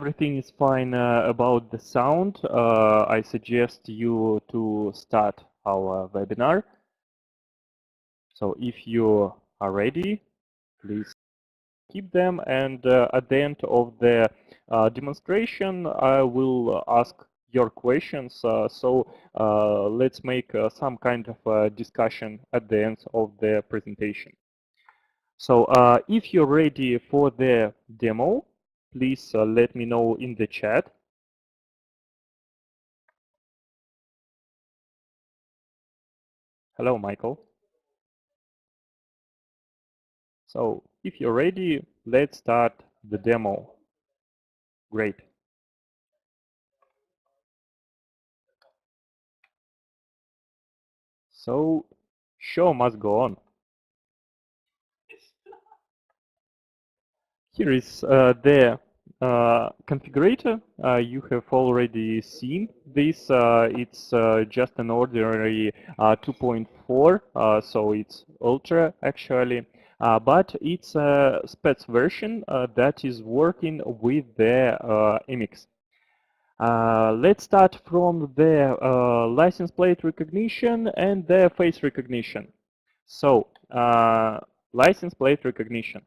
everything is fine about the sound, I suggest you to start our webinar. So if you are ready, please keep them, and at the end of the demonstration I will ask your questions. So let's make some kind of discussion at the end of the presentation. So if you're ready for the demo, please let me know in the chat. Hello, Michael. So if you're ready, let's start the demo. Great. So show must go on. Here is the configurator. You have already seen this. It's just an ordinary 2.4, so it's Ultra actually. But it's a spec version that is working with the MX. Let's start from the license plate recognition and the face recognition. So license plate recognition.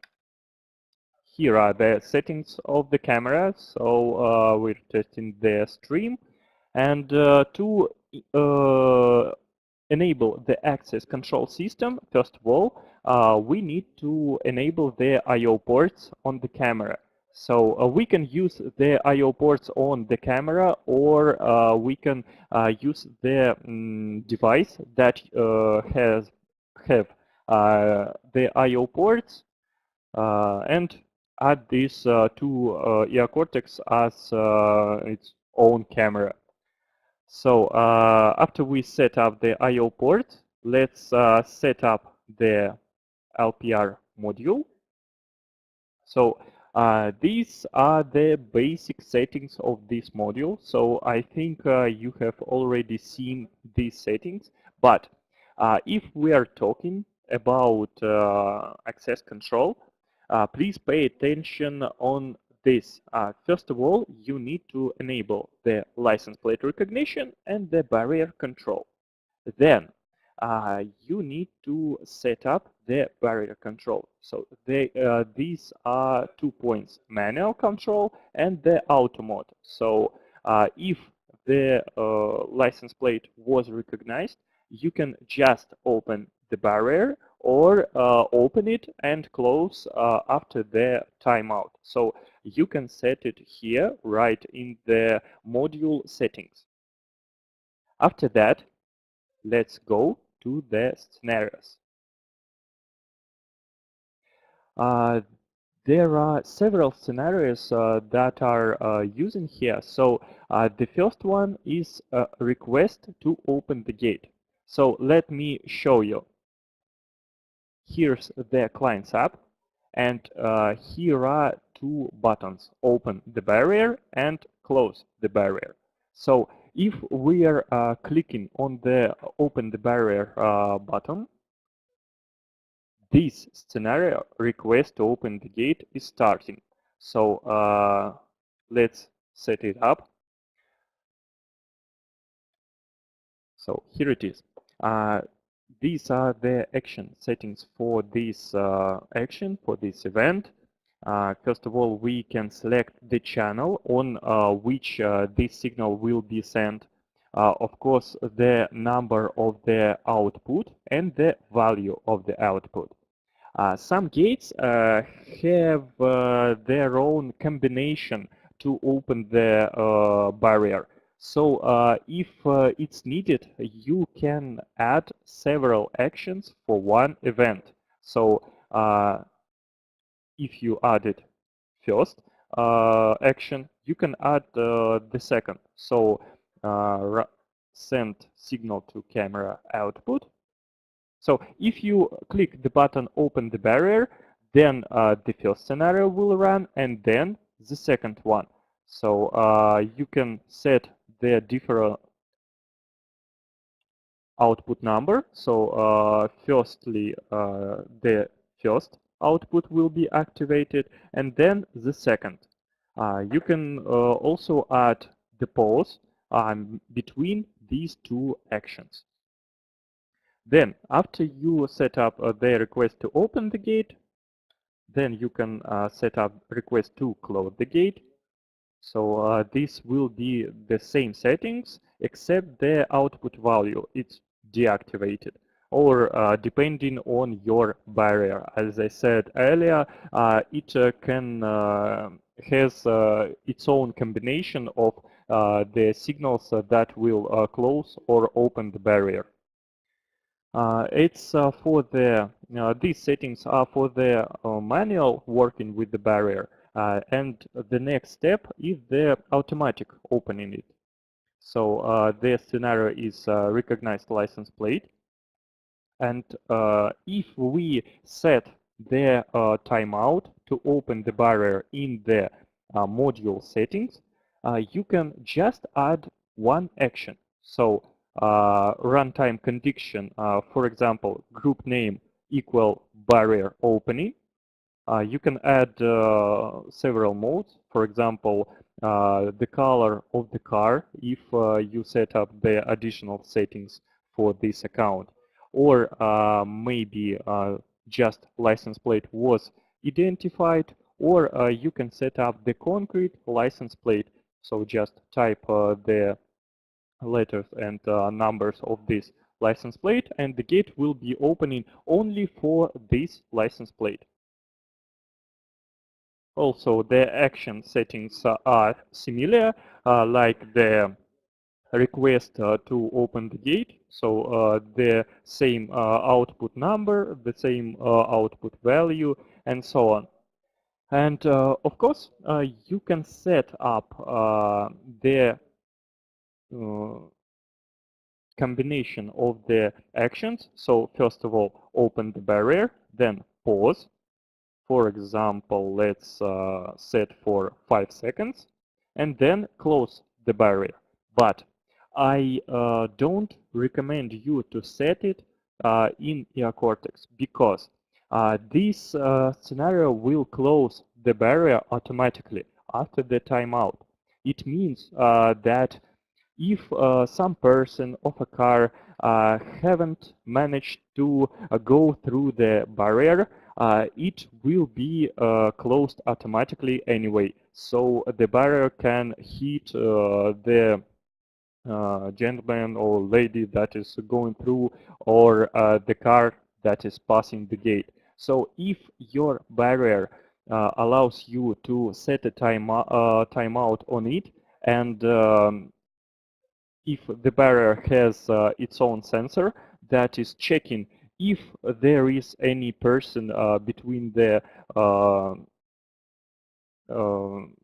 Here are the settings of the camera. So we're testing the stream, and to enable the access control system, first of all, we need to enable the I/O ports on the camera. So we can use the I/O ports on the camera, or we can use the device that have the I/O ports and add this to Eocortex as its own camera. So after we set up the I/O port, let's set up the LPR module. So these are the basic settings of this module. So I think you have already seen these settings. But if we are talking about access control, please pay attention on this. First of all, you need to enable the license plate recognition and the barrier control. Then you need to set up the barrier control. So these are 2 points: manual control and the auto mode. So if the license plate was recognized, you can just open the barrier or open it and close after the timeout. So you can set it here right in the module settings. After that, let's go to the scenarios. There are several scenarios that are using here. So the first one is a request to open the gate. So let me show you. Here's the client's app, and here are two buttons: open the barrier and close the barrier. So if we are clicking on the open the barrier button, this scenario, request to open the gate, is starting. So let's set it up. So here it is. These are the action settings for this action, for this event. First of all, we can select the channel on which this signal will be sent. Of course, the number of the output and the value of the output. Some gates have their own combination to open the barrier. So if it's needed, you can add several actions for one event. So if you added first action, you can add the second. So send signal to camera output. So if you click the button open the barrier, then the first scenario will run, and then the second one. So you can set the different output number. So firstly, the first output will be activated, and then the second. You can also add the pause between these two actions. Then, after you set up the request to open the gate, then you can set up request to close the gate. So this will be the same settings, except the output value, it's deactivated. Or depending on your barrier. As I said earlier, it can has its own combination of the signals that will close or open the barrier. It's for the these settings are for the manual working with the barrier, and the next step is the automatic opening it. So the scenario is recognized license plate, and if we set the timeout to open the barrier in the module settings, you can just add one action. So runtime condition, for example, group name equal barrier opening. You can add several modes. For example, the color of the car if you set up the additional settings for this account. Or maybe just license plate was identified, or you can set up the concrete license plate. So just type the letters and numbers of this license plate, and the gate will be opening only for this license plate. Also, the action settings are similar, like the request to open the gate. So the same output number, the same output value, and so on. And of course, you can set up the combination of the actions. So first of all, open the barrier, then pause. For example, let's set for 5 seconds, and then close the barrier. But I don't recommend you to set it in Eocortex, because this scenario will close the barrier automatically after the timeout. It means that if some person of a car haven't managed to go through the barrier, it will be closed automatically anyway. So the barrier can hit the gentleman or lady that is going through, or the car that is passing the gate. So if your barrier allows you to set a timeout on it, and if the barrier has its own sensor that is checking if there is any person between the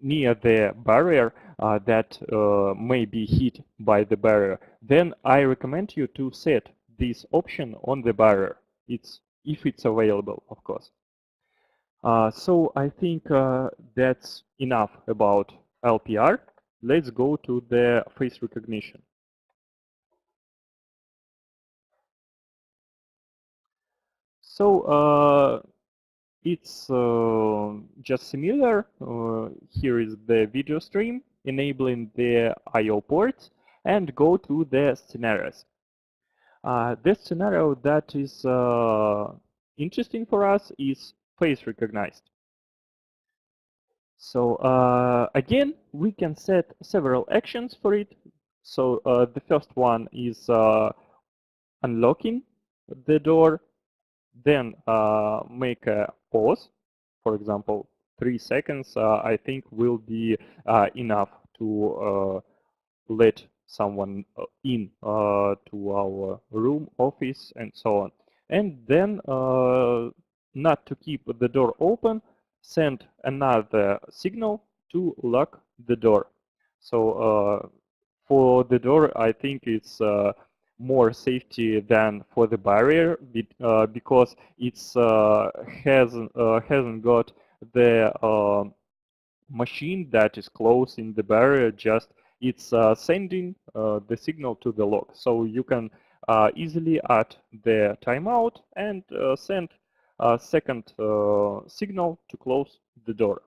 near the barrier that may be hit by the barrier, then I recommend you to set this option on the barrier. If it's available, of course. So I think that's enough about LPR. Let's go to the face recognition. So it's just similar. Here is the video stream enabling the I/O ports, and go to the scenarios. The scenario that is interesting for us is face recognized. So again, we can set several actions for it. So the first one is unlocking the door, then make a pause. For example, 3 seconds, I think will be enough to let someone in to our room, office, and so on. And then, not to keep the door open, send another signal to lock the door. So for the door, I think it's more safety than for the barrier, because it's hasn't got the machine that is closing the barrier. Just it's sending the signal to the lock. So you can easily add the timeout and send a second signal to close the door.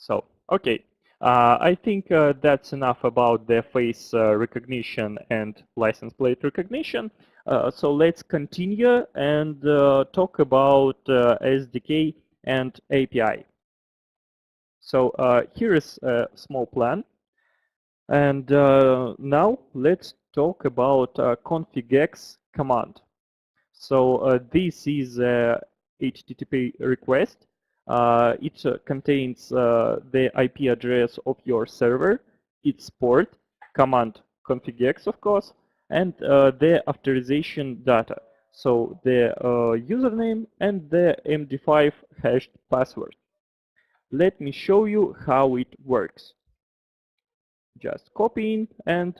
So, okay. I think that's enough about the face recognition and license plate recognition. So let's continue and talk about SDK and API. So here is a small plan. And now let's talk about configx command. So this is a HTTP request. It contains the IP address of your server, its port, command configx, of course, and the authorization data. So the username and the MD5 hashed password. Let me show you how it works. Just copying, and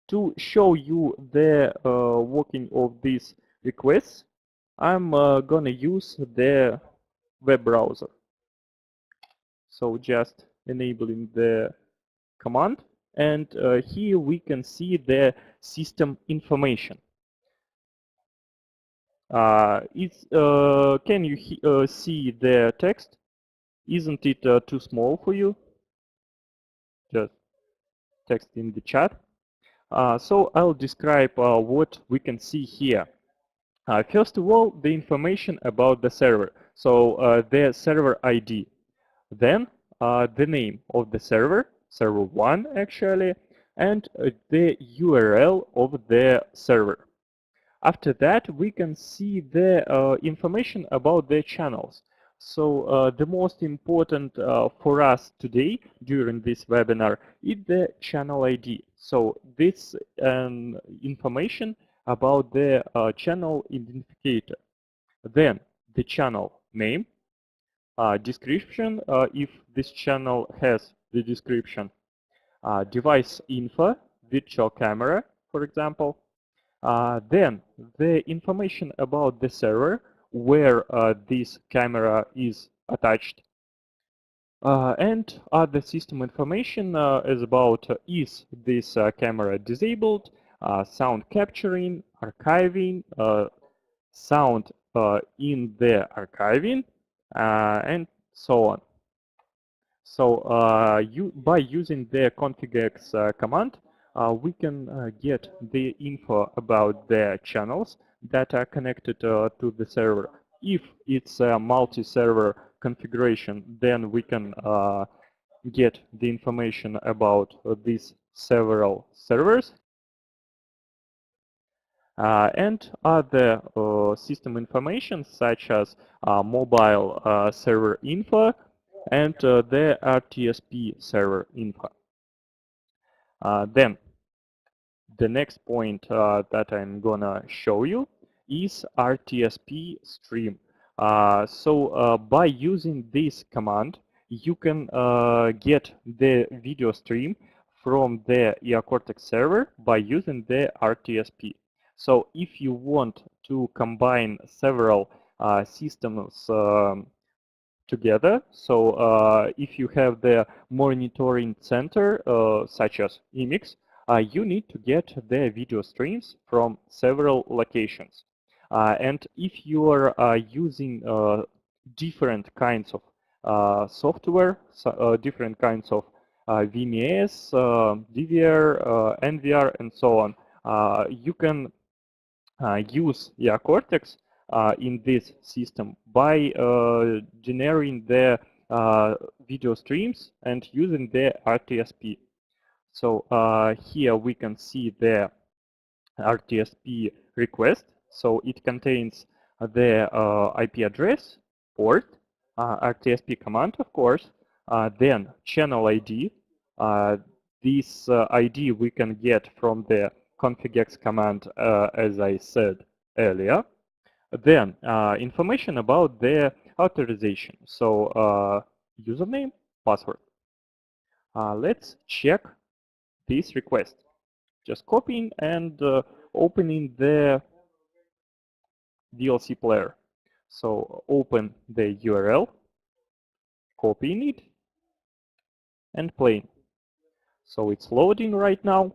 to show you the working of these requests, I'm gonna use the web browser. So just enabling the command, and here we can see the system information. Can you see the text? Isn't it too small for you? Just text in the chat. So I'll describe what we can see here. First of all, the information about the server. So the server ID. Then the name of the server, server 1 actually, and the URL of the server. After that, we can see the information about the channels. So the most important for us today during this webinar is the channel ID. So this information about the channel identifier. Then the channel name, description if this channel has the description, device info, virtual camera, for example. Then the information about the server, where this camera is attached, and other system information is about is this camera disabled, sound capturing, archiving, sound in the archiving, and so on. So by using the configx command, we can get the info about the channels that are connected to the server. If it's a multi-server configuration, then we can get the information about these several servers and other system information such as mobile server info and the RTSP server info. Then the next point that I'm gonna show you is RTSP stream. So by using this command, you can get the video stream from the Eocortex server by using the RTSP. So if you want to combine several systems together, so if you have the monitoring center such as Emacs, you need to get the video streams from several locations. And if you are using different kinds of software, different kinds of VMS, DVR, NVR, and so on, you can use Eocortex in this system by generating the video streams and using the RTSP. So here we can see the RTSP request. So it contains the IP address, port, RTSP command, of course, then channel ID. This ID we can get from the configx command, as I said earlier. Then information about the authorization. So username, password. Let's check this request. Just copying and opening the DLC player. So open the URL, copying it, and playing. So it's loading right now,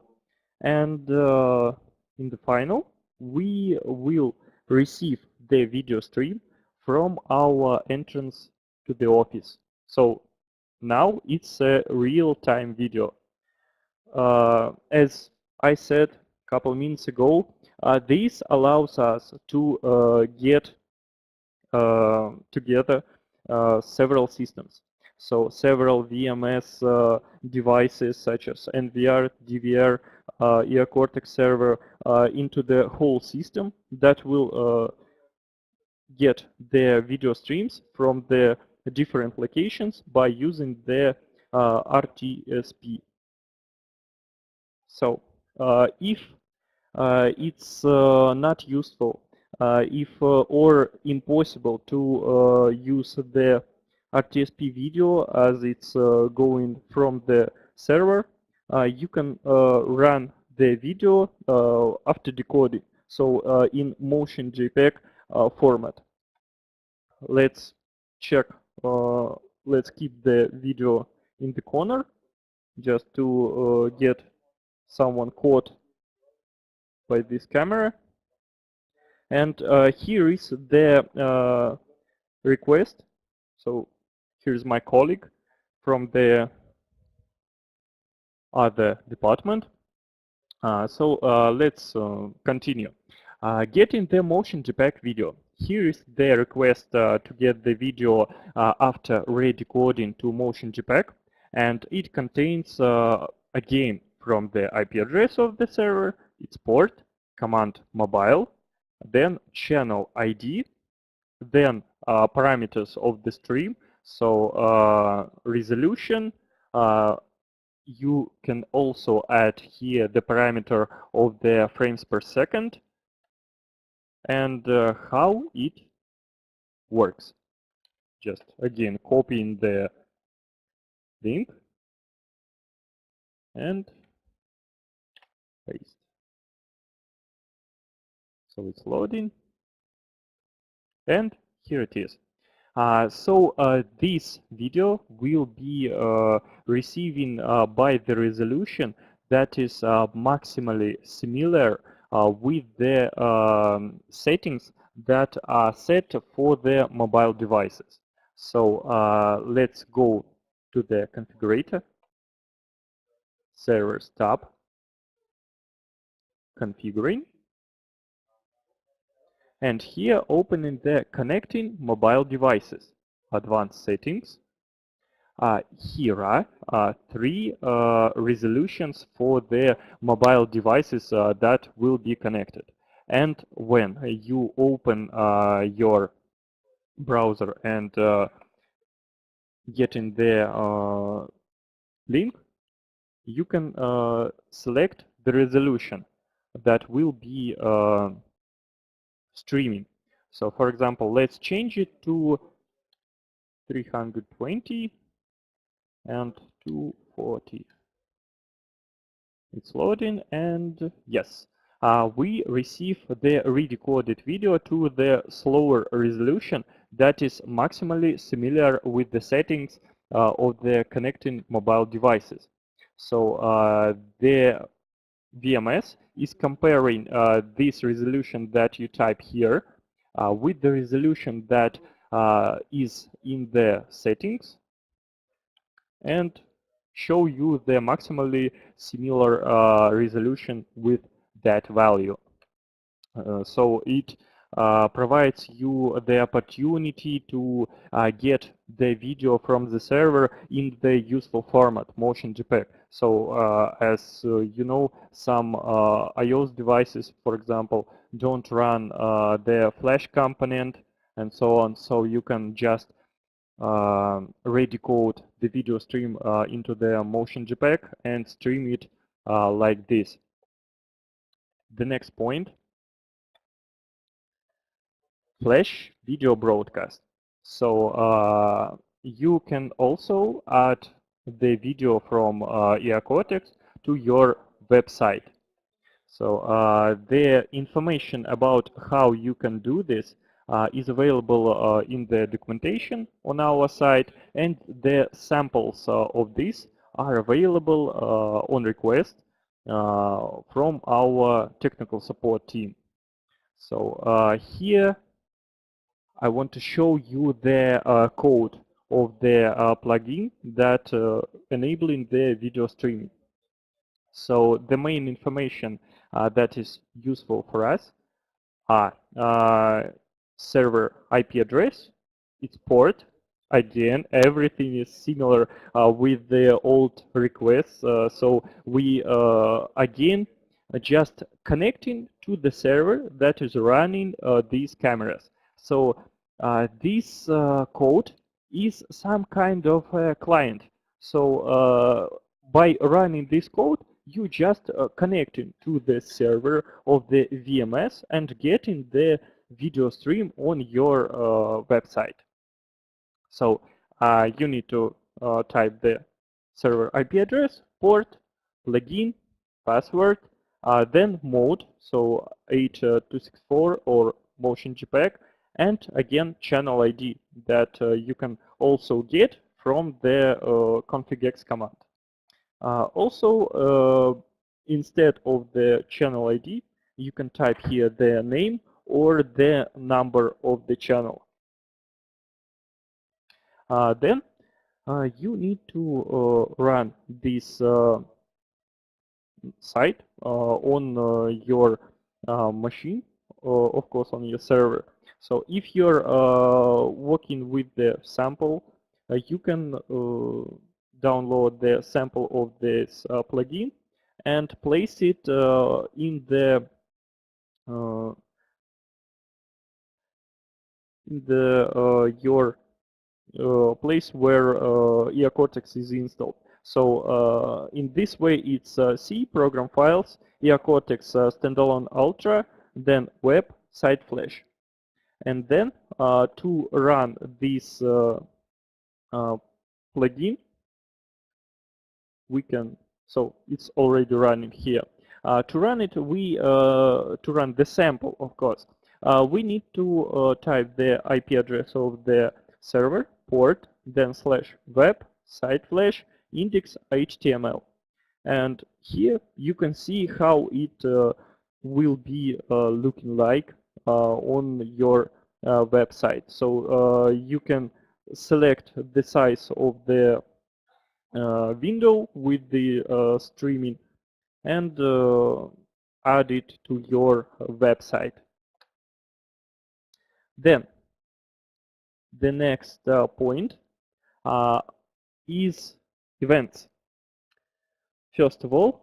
and in the final, we will receive the video stream from our entrance to the office. So Now it's a real-time video. As I said a couple minutes ago, this allows us to get together several systems. So several VMS devices such as NVR, DVR, Eocortex server into the whole system that will get their video streams from the different locations by using the RTSP. So if it's not useful, if or impossible to use the RTSP video as it's going from the server, you can run the video after decoding, so in motion JPEG format. Let's check, let's keep the video in the corner just to get someone caught by this camera. And here is the request. So here's my colleague from the other department. So let's continue. Getting the motion JPEG video. Here is the request to get the video after re-decoding to motion JPEG, and it contains again from the IP address of the server, its port, command mobile, then channel ID, then parameters of the stream, so resolution. You can also add here the parameter of the frames per second and how it works. Just again copying the link and paste. So it's loading, and here it is. So this video will be receiving by the resolution that is maximally similar with the settings that are set for the mobile devices. So let's go to the configurator, servers tab, configuring, and here opening the connecting mobile devices, advanced settings. Here are three resolutions for the mobile devices that will be connected. And when you open your browser and get in the link, you can select the resolution that will be streaming. So for example, let's change it to 320 and 240. It's loading, and yes, we receive the re-decoded video to the slower resolution that is maximally similar with the settings of the connecting mobile devices. So the VMS is comparing this resolution that you type here with the resolution that is in the settings, and show you the maximally similar resolution with that value. So it provides you the opportunity to get the video from the server in the useful format, motion JPEG. So as you know, some iOS devices, for example, don't run the flash component and so on, so you can just re-decode the video stream into the motion JPEG and stream it like this. The next point, flash video broadcast. So you can also add the video from Eocortex to your website. So the information about how you can do this is available in the documentation on our site, and the samples of this are available on request from our technical support team. So here I want to show you the code of the plugin that enabling the video streaming. So the main information that is useful for us are server IP address, its port. Again, everything is similar with the old requests. So we again just connecting to the server that is running these cameras. So this code is some kind of client. So by running this code, you just connecting to the server of the VMS and getting the video stream on your website. So you need to type the server IP address, port, plugin, password, then mode, so 8264 or motion JPEG, and again channel ID that you can also get from the config.x command. Also, instead of the channel ID, you can type here the name or the number of the channel. Then you need to run this site on your machine, of course on your server. So if you're working with the sample, you can download the sample of this plugin and place it in the your place where Eocortex is installed. So in this way, it's C program files, Eocortex standalone Ultra, then web site flash, and then to run this plugin, we can. So it's already running here. To run it, to run the sample, of course, we need to type the IP address of the server, port, then /web, site flash, index HTML. And here you can see how it will be looking like on your website. So you can select the size of the window with the streaming and add it to your website. Then the next point is events. First of all,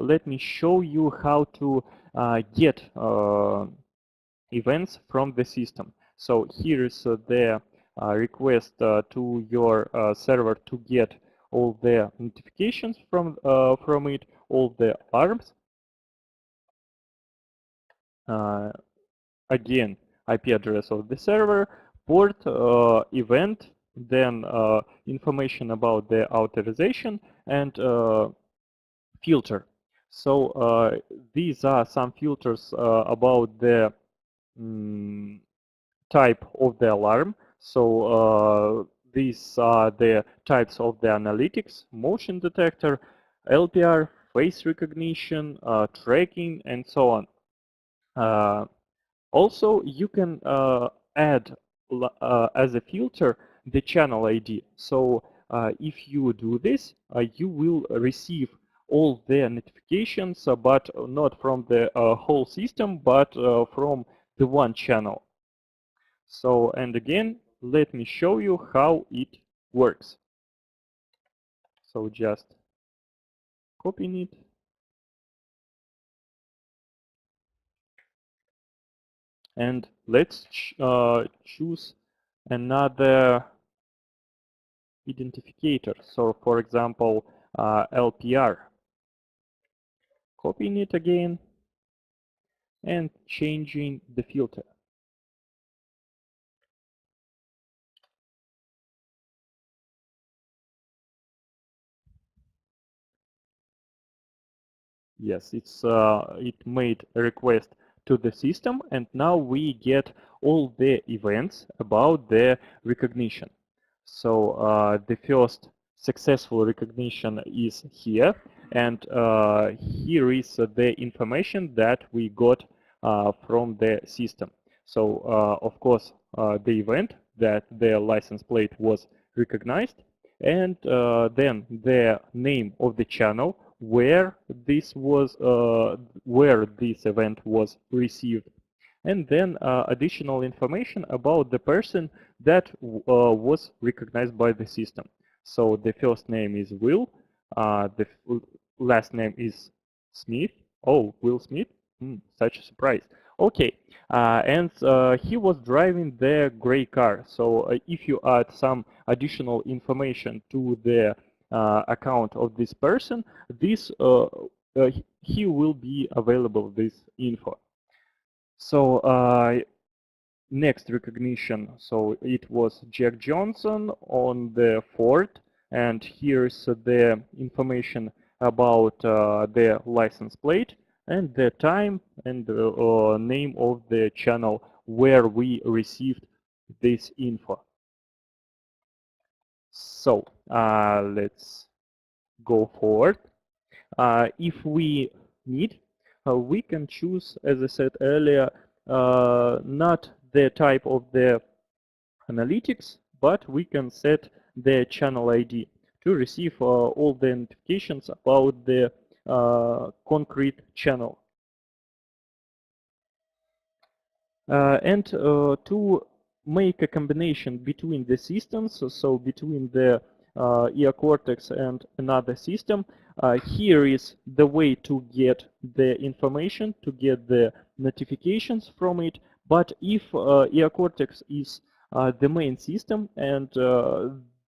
let me show you how to get events from the system. So here is the request to your server to get all the notifications from it, all the alarms. Again, IP address of the server, port, event, then information about the authorization, and filter. So these are some filters about the type of the alarm. So these are the types of the analytics: motion detector, LPR, face recognition, tracking, and so on. Also, you can add as a filter the channel ID. So if you do this, you will receive all the notifications, but not from the whole system, but from the one channel. So, and again, let me show you how it works. So just copying it. And let's choose another identifier. So for example, LPR. Copying it again and changing the filter. Yes, it made a request to the system, and now we get all the events about the recognition. So the first successful recognition is here, and here is the information that we got from the system. So of course the event that the license plate was recognized, and then the name of the channel where this event was received, and then additional information about the person that was recognized by the system. So the first name is Will, the last name is Smith. Oh, Will Smith? Such a surprise. Okay, and he was driving the gray car. So if you add some additional information to the account of this person, this he will be available, this info. So next recognition, so it was Jack Johnson on the Ford, and here's the information about the license plate and the time and the name of the channel where we received this info. So let's go forward. If we need, we can choose, as I said earlier, not the type of the analytics, but we can set the channel ID to receive all the notifications about the concrete channel. And to make a combination between the systems, so between the Eocortex and another system, here is the way to get the information, to get the notifications from it. But if Eocortex is the main system and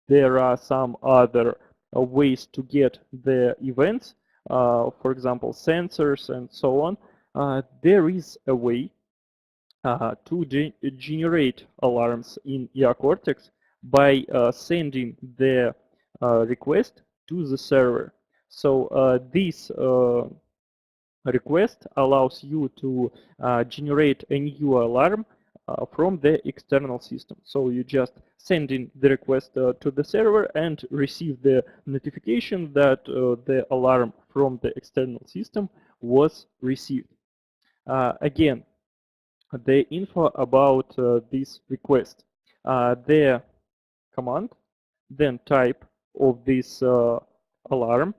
there are some other ways to get the events, for example, sensors and so on, there is a way to generate alarms in Eocortex by sending the request to the server. So this request allows you to generate a new alarm from the external system. So you just send in the request to the server and receive the notification that the alarm from the external system was received. Again, the info about this request, the command, then type of this alarm,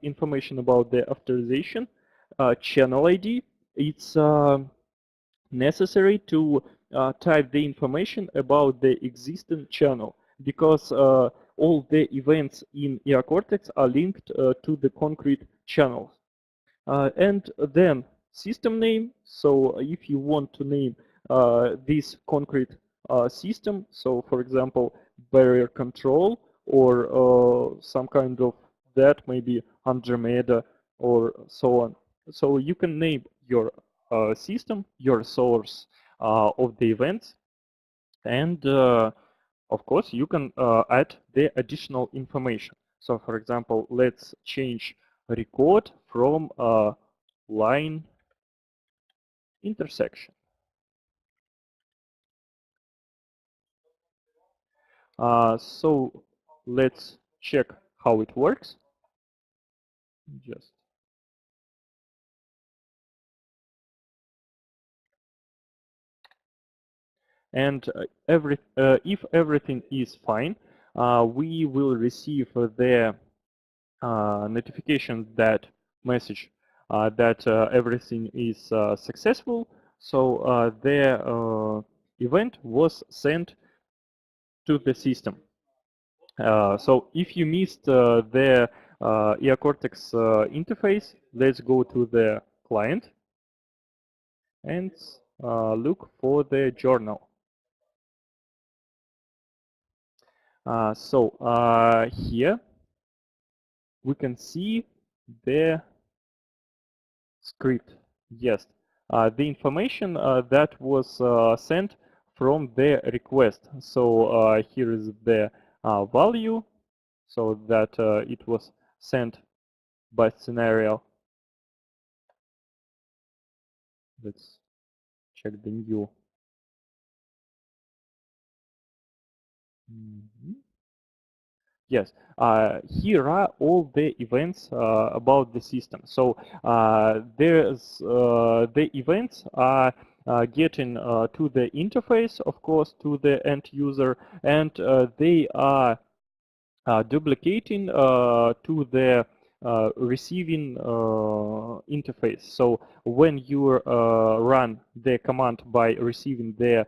information about the authorization, channel ID. It's necessary to type the information about the existing channel, because all the events in Eocortex are linked to the concrete channels. And then system name. So if you want to name this concrete system, so for example, barrier control or some kind of that, maybe Andromeda or so on. So you can name your system, your source of the events, and of course you can add the additional information. So for example, let's change record from line intersection. So let's check how it works. Just and if everything is fine, we will receive the notification, that message that everything is successful. So the event was sent to the system. So if you missed the Eocortex interface, let's go to the client and look for the journal. So here we can see the script. Yes, the information that was sent from the request. So here is the value, so that it was sent by scenario. Let's check the new. Yes, here are all the events about the system. So the events are getting to the interface, of course, to the end user, and they are duplicating to the receiving interface. So when you run the command by receiving the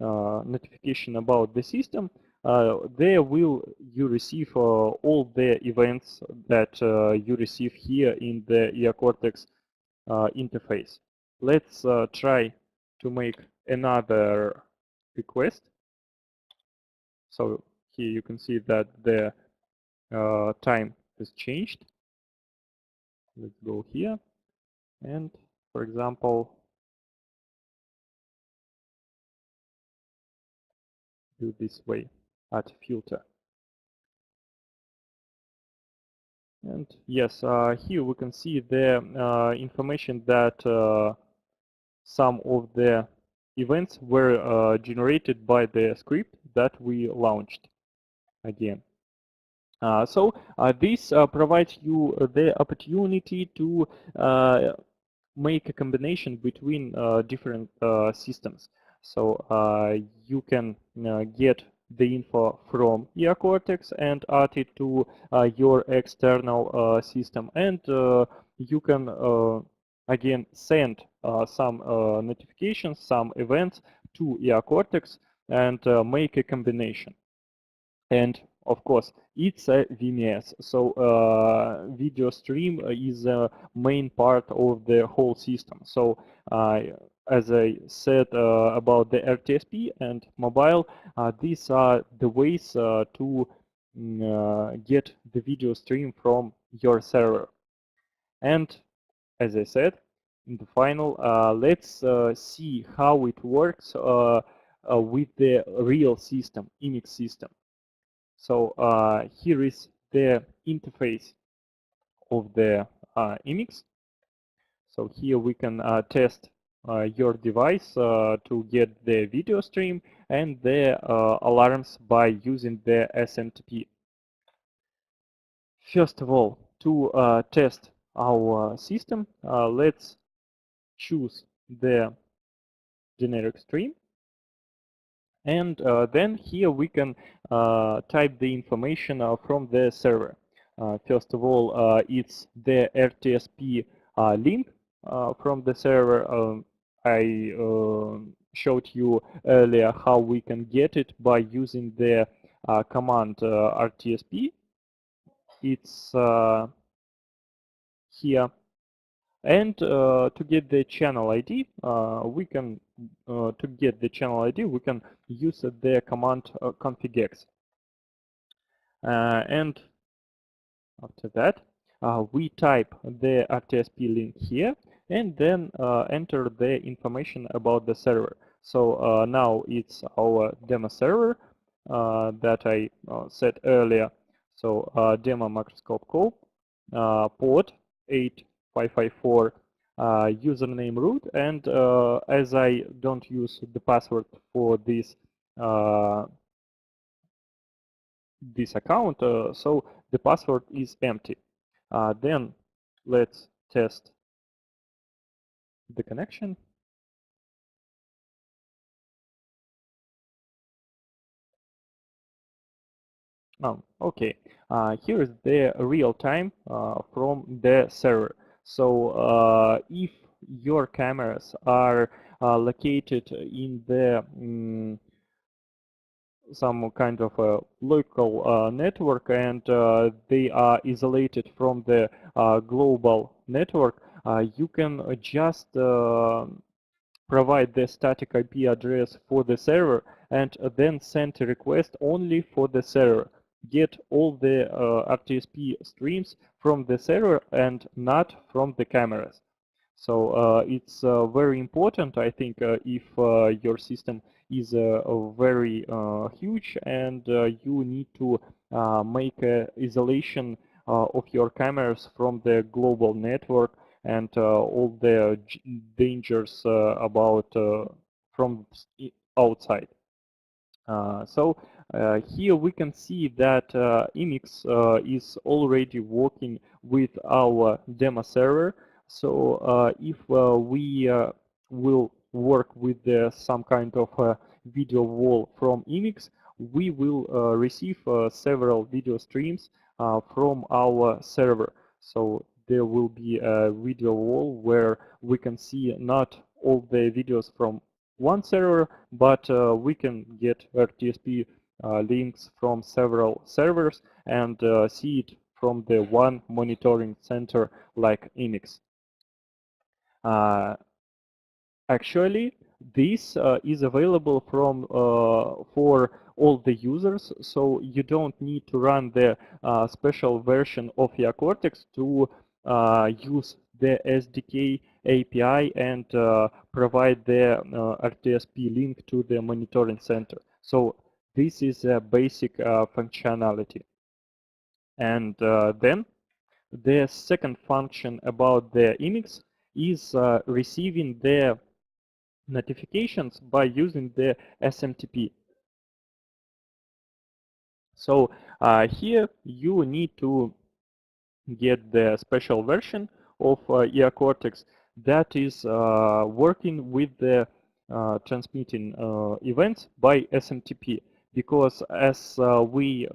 notification about the system, there will you receive all the events that you receive here in the Eocortex interface. Let's try to make another request. So here you can see that the time has changed. Let's go here and, for example, do this way, add filter. And yes, here we can see the information that some of the events were generated by the script that we launched again. This provides you the opportunity to make a combination between different systems. So you can get the info from Eocortex and add it to your external system, and you can again send some notifications, some events to Eocortex and make a combination. And of course, it's a VMS, so video stream is a main part of the whole system. So as I said about the RTSP and mobile, these are the ways to get the video stream from your server. And as I said, in the final, let's see how it works with the real system, image system. So here is the interface of the IMIX. So here we can test your device to get the video stream and the alarms by using the SMTP. First of all, to test our system, let's choose the generic stream. And then here we can type the information from the server. First of all, it's the RTSP link from the server. I showed you earlier how we can get it by using the command RTSP. It's here. And to get the channel ID, we can use the command configx. And after that, we type the RTSP link here, and then enter the information about the server. So now it's our demo server that I said earlier. So demo microscope call, port 8554, username root, and as I don't use the password for this this account, so the password is empty. Then let's test the connection. Oh, okay. Here is the real time from the server. So if your cameras are located in the some kind of a local network, and they are isolated from the global network, you can just provide the static IP address for the server and then send a request only for the server. Get all the RTSP streams from the server and not from the cameras. So it's very important, I think, if your system is very huge and you need to make isolation of your cameras from the global network and all the dangers about from outside. So Here we can see that Emmix is already working with our demo server. So if we will work with some kind of video wall from Emmix, we will receive several video streams from our server. So there will be a video wall where we can see not all the videos from one server, but we can get RTSP links from several servers and see it from the one monitoring center like Emmix. Actually, this is available for all the users, so you don't need to run the special version of Eocortex to use the SDK API and provide the RTSP link to the monitoring center. So this is a basic functionality. And then the second function about the Emmix is receiving the notifications by using the SMTP. So here you need to get the special version of Eocortex that is working with the transmitting events by SMTP, because as we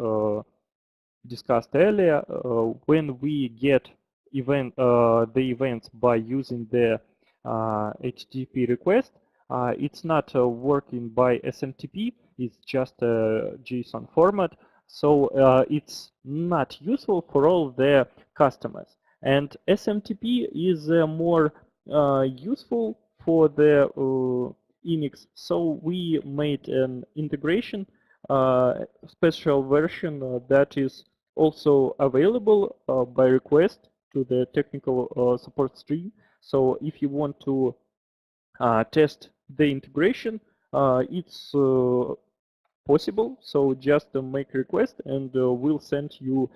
discussed earlier, when we get the events by using the HTTP request, it's not working by SMTP, it's just a JSON format, so it's not useful for all the customers. And SMTP is more useful for the Emmix, so we made an integration special version that is also available by request to the technical support stream. So if you want to test the integration, it's possible. So just make a request and we'll send you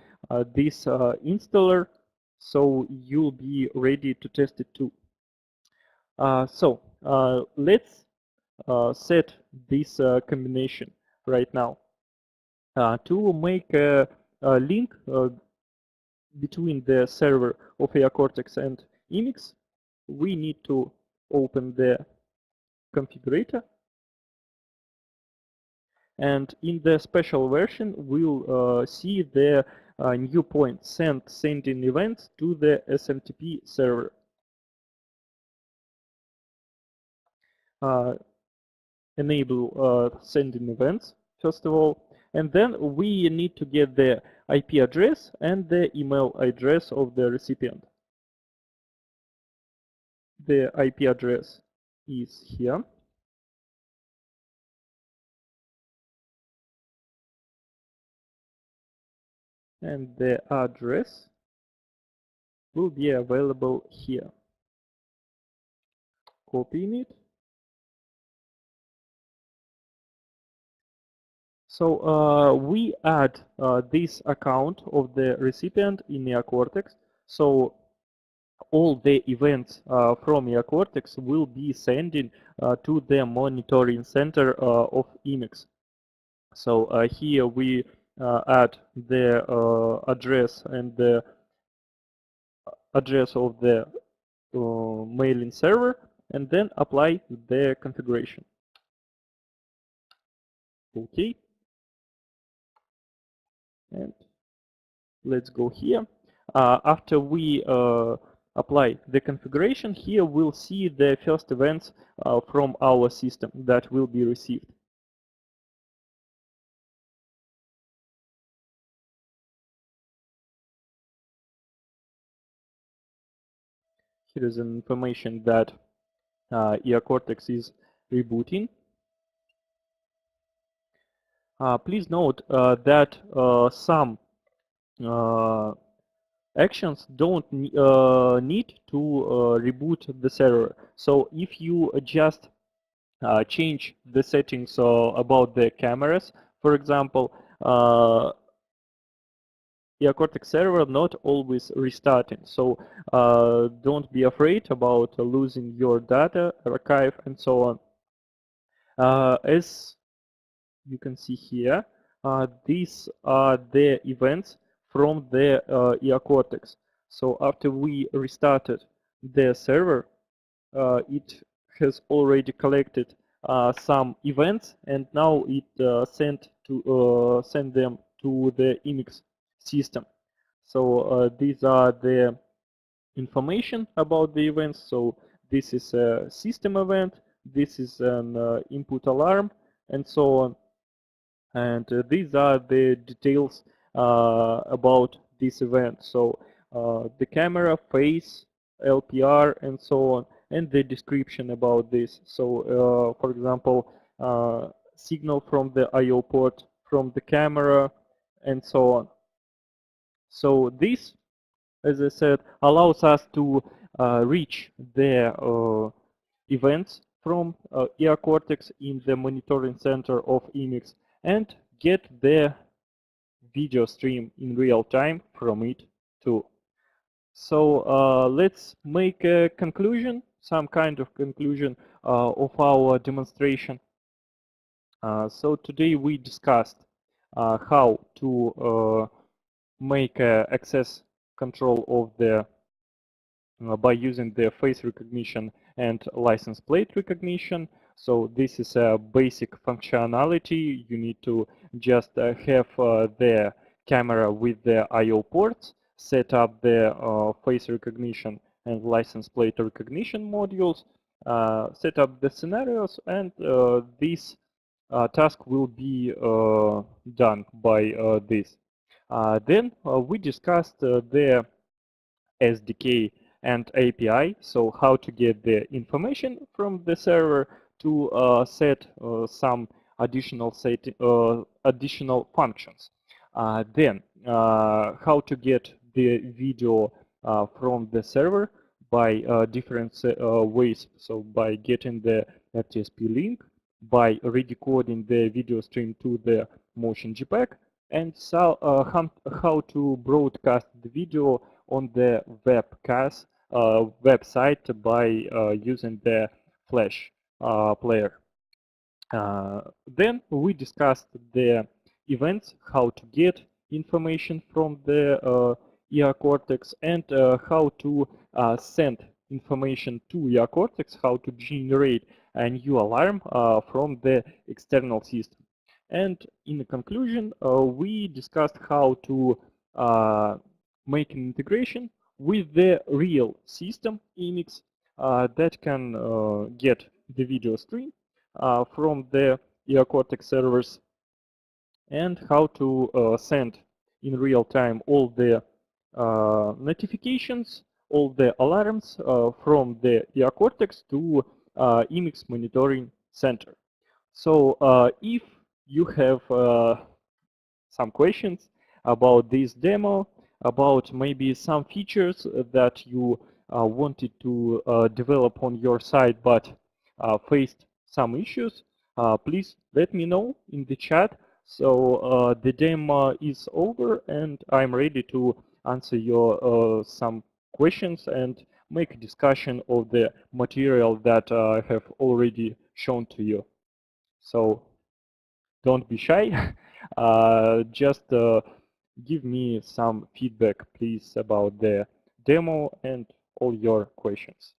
this installer, so you'll be ready to test it too. So let's set this combination right now. To make a link between the server of Eocortex and Emmix, we need to open the configurator. And in the special version, we'll see the new point, sending events to the SMTP server. Enable sending events, first of all, and then we need to get the IP address and the email address of the recipient. The IP address is here. And the address will be available here. Copying it. So we add this account of the recipient in Eocortex. So all the events from Eocortex will be sending to the monitoring center of Emmix. So here we add the address and the address of the mailing server, and then apply the configuration. Okay. And let's go here. After we apply the configuration, here we'll see the first events from our system that will be received. Here is an information that Eocortex is rebooting. Please note that some actions don't need to reboot the server. So if you just change the settings about the cameras, for example, Eocortex server not always restarting. So don't be afraid about losing your data, archive, and so on. As you can see here, these are the events from the Eocortex. So after we restarted the server, it has already collected some events, and now it send them to the Emacs system. So these are the information about the events. So this is a system event, this is an input alarm, and so on. And these are the details about this event. So the camera, face, LPR, and so on, and the description about this. So for example, signal from the I/O port, from the camera, and so on. So this, as I said, allows us to reach the events from Eocortex in the monitoring center of Emacs and get the video stream in real time from it too. So let's make a conclusion, some kind of conclusion of our demonstration. So today we discussed how to make access control of the by using the face recognition and license plate recognition. So this is a basic functionality. You need to just have the camera with the I/O ports, set up the face recognition and license plate recognition modules, set up the scenarios, and this task will be done by this. Then we discussed the SDK and API, so how to get the information from the server to set some additional additional functions. Then how to get the video from the server by different ways. So by getting the FTSP link, by redecoding the video stream to the motion JPEG, and so how to broadcast the video on the webcast website by using the Flash player. Then we discussed the events, how to get information from the Eocortex, and how to send information to Eocortex, how to generate a new alarm from the external system. And in the conclusion, we discussed how to make an integration with the real system Emacs that can get the video stream from the Eocortex servers, and how to send in real time all the notifications, all the alarms from the Eocortex to Emacs monitoring center. So if you have some questions about this demo, about maybe some features that you wanted to develop on your site but faced some issues, please let me know in the chat. So the demo is over and I'm ready to answer your some questions and make a discussion of the material that I have already shown to you. So don't be shy. Just give me some feedback, please, about the demo and all your questions.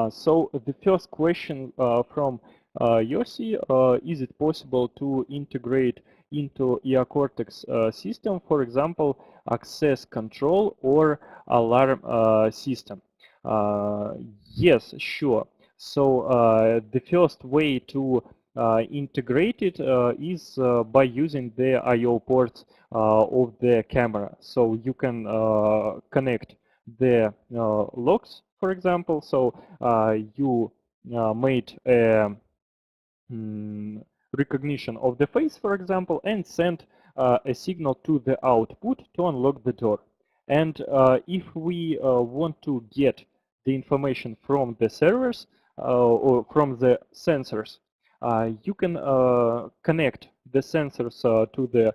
So the first question from Yossi, is it possible to integrate into Eocortex system, for example, access control or alarm system? Yes, sure. So the first way to integrate it is by using the I/O ports of the camera. So you can connect the logs, for example. So you made a recognition of the face, for example, and send a signal to the output to unlock the door. And if we want to get the information from the servers or from the sensors, You can connect the sensors to the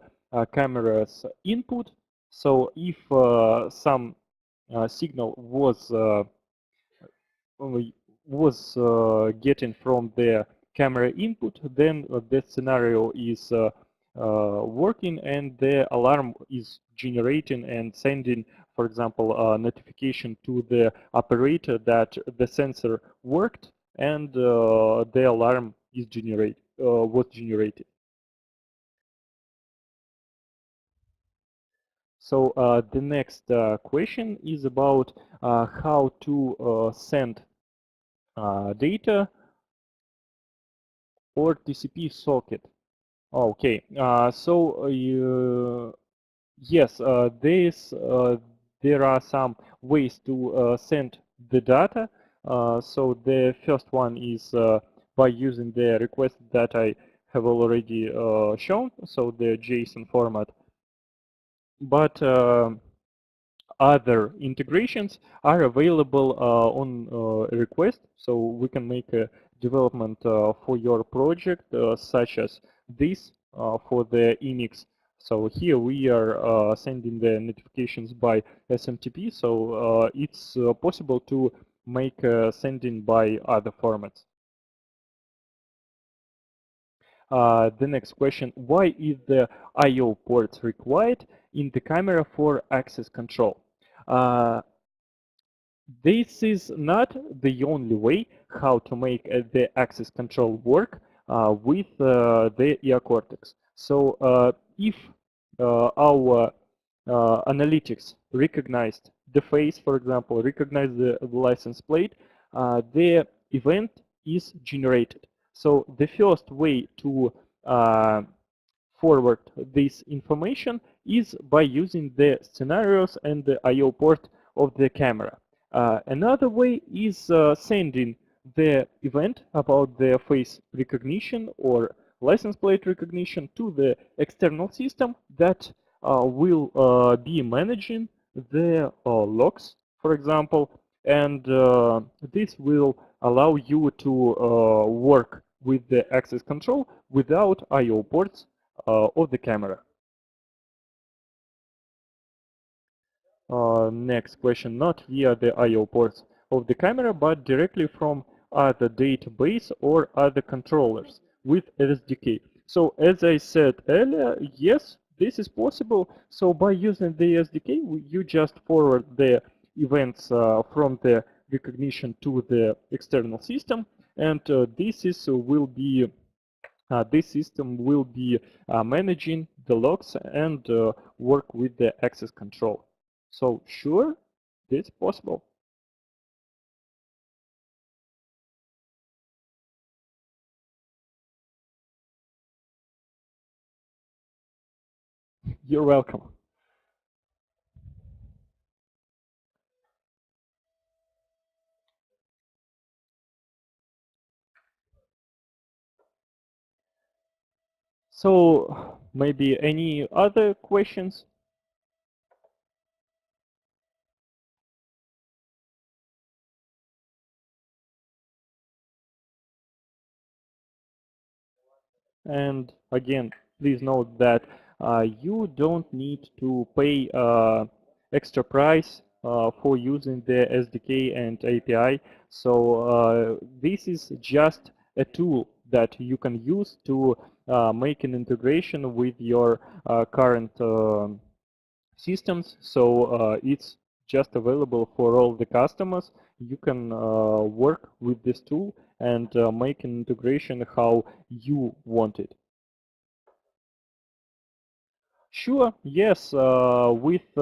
camera's input. So if some signal was getting from the camera input, then the scenario is working and the alarm is generating and sending, for example, a notification to the operator that the sensor worked and the alarm is was generated. So the next question is about how to send data or TCP socket. Okay, yes, there are some ways to send the data. So the first one is by using the request that I have already shown, so the JSON format. But other integrations are available on request, so we can make a development for your project such as this for the Emix. So here we are sending the notifications by SMTP, so it's possible to make sending by other formats. The next question, why is the I/O port required in the camera for access control? This is not the only way how to make the access control work with the Eocortex. So if our analytics recognized the face, for example, recognize the license plate, the event is generated. So the first way to forward this information is by using the scenarios and the I/O port of the camera. Another way is sending the event about the face recognition or license plate recognition to the external system that will be managing the logs, for example, and this will allow you to work with the access control without I/O ports of the camera. Next question, not via the I/O ports of the camera, but directly from other database or other controllers with SDK. So as I said earlier, yes, this is possible. So by using the SDK, you just forward the events from the recognition to the external system, and this system will be managing the logs and work with the access control. So sure, this is possible. You're welcome. So maybe any other questions? And again, please note that you don't need to pay extra price for using the SDK and API. So this is just a tool that you can use to make an integration with your current systems. So it's just available for all the customers. You can work with this tool and make an integration how you want it. Sure, yes, with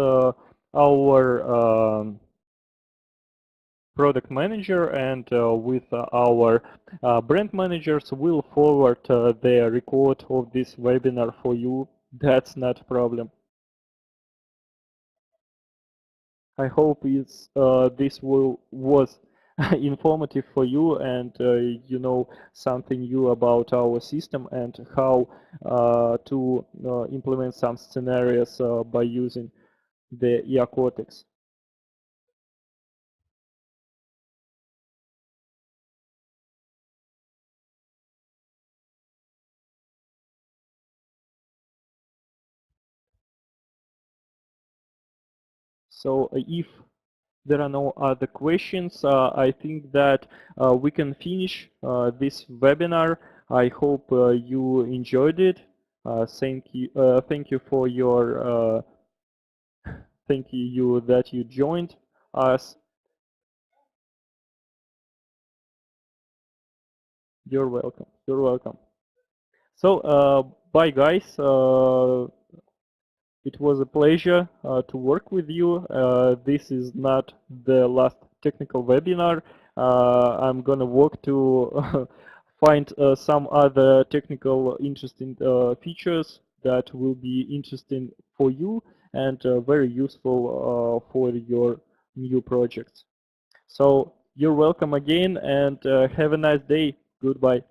our product manager and with our brand managers, we'll forward the record of this webinar for you. That's not a problem. I hope this was informative for you and you know something new about our system and how to implement some scenarios by using the Eocortex. So if there are no other questions, I think that we can finish this webinar. I hope you enjoyed it. Thank you for your thank you that you joined us. You're welcome. You're welcome. So bye guys. It was a pleasure to work with you. This is not the last technical webinar. I'm gonna work to find some other technical interesting features that will be interesting for you and very useful for your new projects. So you're welcome again, and have a nice day. Goodbye.